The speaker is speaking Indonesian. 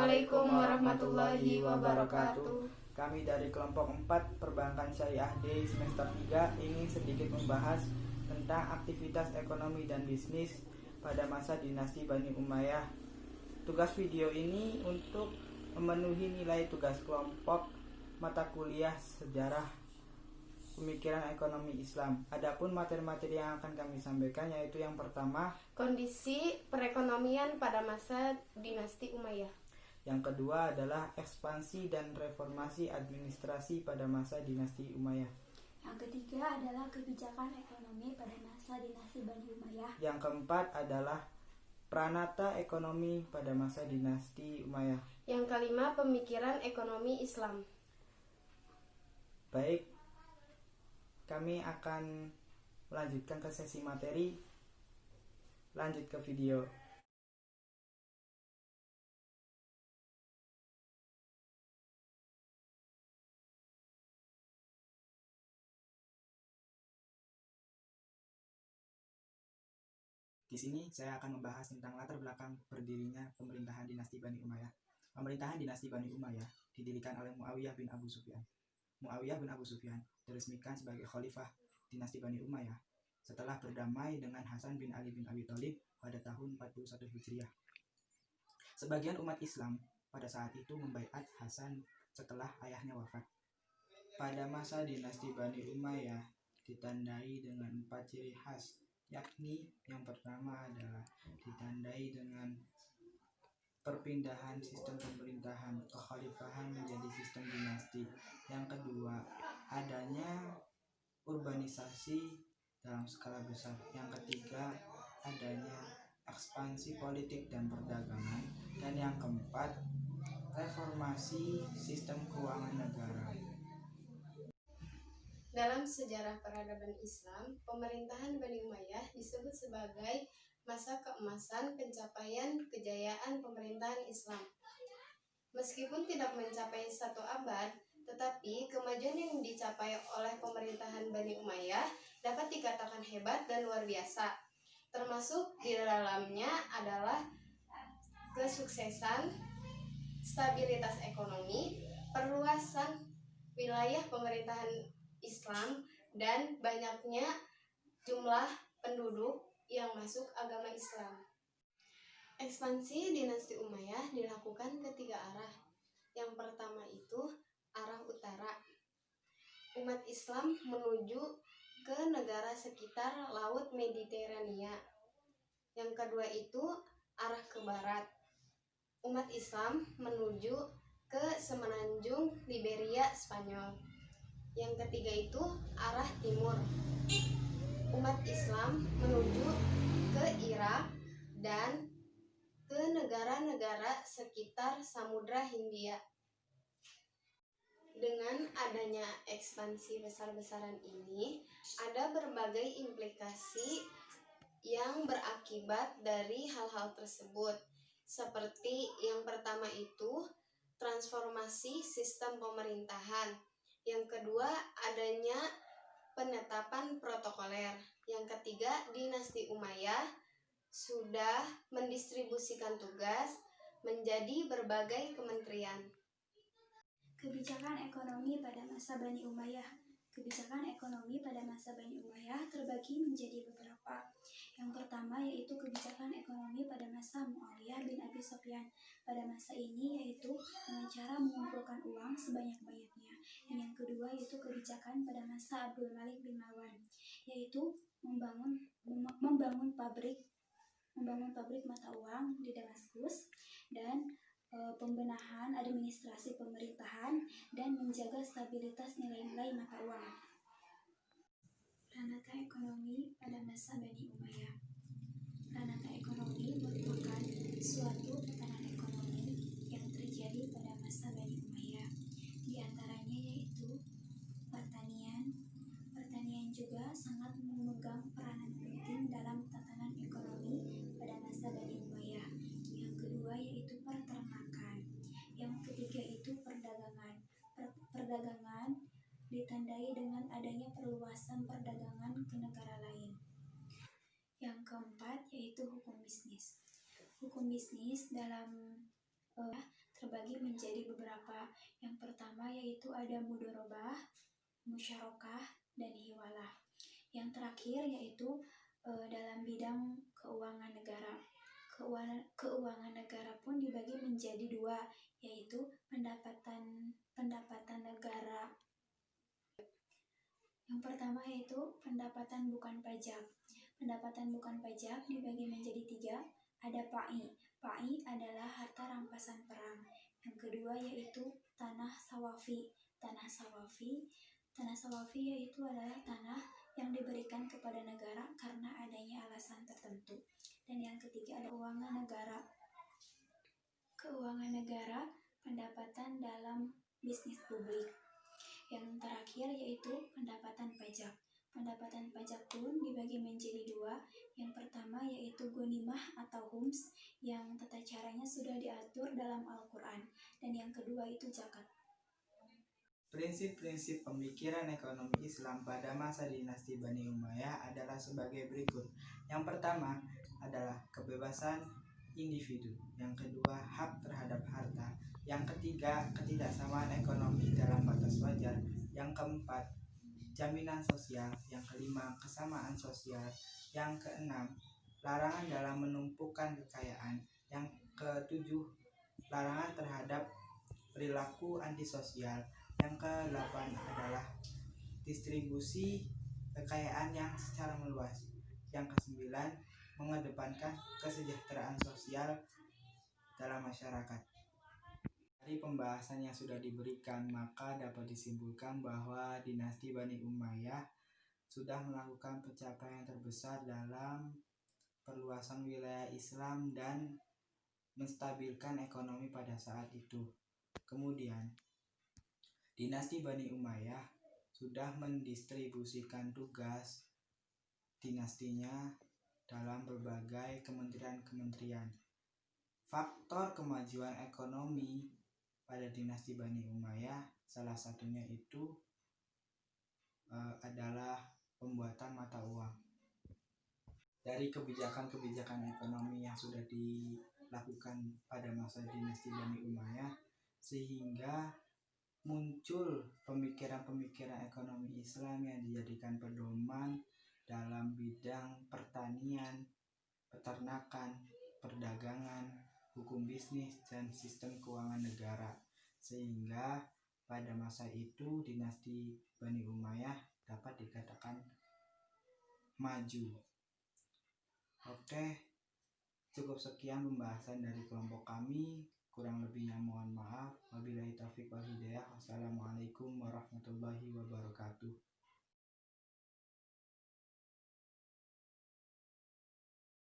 Assalamualaikum warahmatullahi wabarakatuh. Kami dari kelompok 4 Perbankan Syariah D semester 3 ingin sedikit membahas tentang aktivitas ekonomi dan bisnis pada masa dinasti Bani Umayyah. Tugas video ini untuk memenuhi nilai tugas kelompok mata kuliah sejarah pemikiran ekonomi Islam. Adapun materi-materi yang akan kami sampaikan yaitu yang pertama, kondisi perekonomian pada masa dinasti Umayyah. Yang kedua adalah ekspansi dan reformasi administrasi pada masa dinasti Umayyah. Yang ketiga adalah kebijakan ekonomi pada masa dinasti Bani Umayyah. Yang keempat adalah pranata ekonomi pada masa dinasti Umayyah. Yang kelima, pemikiran ekonomi Islam. Baik, kami akan melanjutkan ke sesi materi. Lanjut ke video. Di sini saya akan membahas tentang latar belakang berdirinya pemerintahan dinasti Bani Umayyah. Pemerintahan dinasti Bani Umayyah didirikan oleh Muawiyah bin Abu Sufyan. Muawiyah bin Abu Sufyan diresmikan sebagai khalifah dinasti Bani Umayyah setelah berdamai dengan Hasan bin Ali bin Abi Thalib pada tahun 41 Hijriah. Sebagian umat Islam pada saat itu membaiat Hasan setelah ayahnya wafat. Pada masa dinasti Bani Umayyah ditandai dengan 4 ciri khas, yakni yang pertama adalah ditandai dengan perpindahan sistem pemerintahan kekhalifahan menjadi sistem dinasti. Yang kedua, adanya urbanisasi dalam skala besar. Yang ketiga, adanya ekspansi politik dan perdagangan. Dan yang keempat, reformasi sistem keuangan negara. Dalam sejarah peradaban Islam, pemerintahan Bani Umayyah disebut sebagai masa keemasan pencapaian kejayaan pemerintahan Islam. Meskipun tidak mencapai 1 abad, tetapi kemajuan yang dicapai oleh pemerintahan Bani Umayyah dapat dikatakan hebat dan luar biasa. Termasuk di dalamnya adalah kesuksesan, stabilitas ekonomi, perluasan wilayah pemerintahan Islam, dan banyaknya jumlah penduduk yang masuk agama Islam. Ekspansi dinasti Umayyah dilakukan ke 3 arah. Yang pertama itu arah utara. Umat Islam menuju ke negara sekitar Laut Mediterania. Yang kedua itu arah ke barat. Umat Islam menuju ke semenanjung Liberia, Spanyol. Yang ketiga itu arah timur. Umat Islam menuju ke Irak dan ke negara-negara sekitar Samudra Hindia. Dengan adanya ekspansi besar-besaran ini, ada berbagai implikasi yang berakibat dari hal-hal tersebut. Seperti yang pertama itu transformasi sistem pemerintahan. Yang kedua, adanya penetapan protokoler. Yang ketiga, dinasti Umayyah sudah mendistribusikan tugas menjadi berbagai kementerian. Kebijakan ekonomi pada masa Bani Umayyah. Kebijakan ekonomi pada masa Bani Umayyah terbagi menjadi beberapa. Yang pertama yaitu kebijakan ekonomi pada masa Muawiyah bin Abi Sufyan. Pada masa ini yaitu dengan cara mengumpulkan uang sebanyak-banyaknya. Dan yang kedua yaitu kebijakan pada masa Abdul Malik bin Marwan, yaitu membangun pabrik mata uang di Damaskus dan pembenahan administrasi pemerintahan dan menjaga stabilitas nilai-nilai mata uang. Pranata ekonomi pada masa Bani Umayyah. Pranata ekonomi merupakan suatu tatanan ekonomi yang terjadi pada masa Bani Umayyah. Di antaranya yaitu pertanian. Pertanian juga sangat memegang peranan penting dalam tatanan ekonomi pada masa Bani Umayyah. Yang kedua yaitu peternakan. Yang ketiga itu perdagangan. Perdagangan ditandai dengan adanya perluasan perdagangan ke negara lain. Yang keempat yaitu hukum bisnis. Hukum bisnis dalam terbagi menjadi beberapa. Yang pertama yaitu ada mudorobah, musyarakah, dan hiwalah. Yang terakhir yaitu dalam bidang keuangan negara. Keuangan negara pun dibagi menjadi dua, yaitu pendapatan negara. Yang pertama yaitu pendapatan bukan pajak. Pendapatan bukan pajak dibagi menjadi tiga. Ada PAI. PAI adalah harta rampasan perang. Yang kedua yaitu tanah sawafi. Tanah sawafi yaitu adalah tanah yang diberikan kepada negara karena adanya alasan tertentu. Dan yang ketiga ada keuangan negara. Keuangan negara, pendapatan dalam bisnis publik. Yang terakhir yaitu pendapatan pajak. Pendapatan pajak pun dibagi menjadi dua. Yang pertama yaitu ghanimah atau khums yang tata caranya sudah diatur dalam Al-Quran. Dan yang kedua itu zakat. Prinsip-prinsip pemikiran ekonomi Islam pada masa dinasti Bani Umayyah adalah sebagai berikut. Yang pertama adalah kebebasan individu. Yang kedua, hak terhadap harta. Yang ketiga, ketidaksamaan ekonomi dalam batas wajar. Yang keempat, jaminan sosial. Yang kelima, kesamaan sosial. Yang keenam, larangan dalam menumpukan kekayaan. Yang ketujuh, larangan terhadap perilaku antisosial. Yang ke-8 adalah distribusi kekayaan yang secara meluas. Yang ke-9 mengedepankan kesejahteraan sosial dalam masyarakat. Dari pembahasan yang sudah diberikan, maka dapat disimpulkan bahwa dinasti Bani Umayyah sudah melakukan pencapaian terbesar dalam perluasan wilayah Islam dan menstabilkan ekonomi pada saat itu. Kemudian dinasti Bani Umayyah sudah mendistribusikan tugas dinastinya dalam berbagai kementerian-kementerian. Faktor kemajuan ekonomi pada dinasti Bani Umayyah salah satunya itu adalah pembuatan mata uang. Dari kebijakan-kebijakan ekonomi yang sudah dilakukan pada masa dinasti Bani Umayyah, sehingga muncul pemikiran-pemikiran ekonomi Islam yang dijadikan pedoman dalam bidang pertanian, peternakan, perdagangan, hukum bisnis, dan sistem keuangan negara. Sehingga pada masa itu dinasti Bani Umayyah dapat dikatakan maju. Oke, cukup sekian pembahasan dari kelompok kami. Kurang lebihnya mohon maaf. Wabillahi taufiq wal hidayah. Wassalamualaikum warahmatullahi wabarakatuh.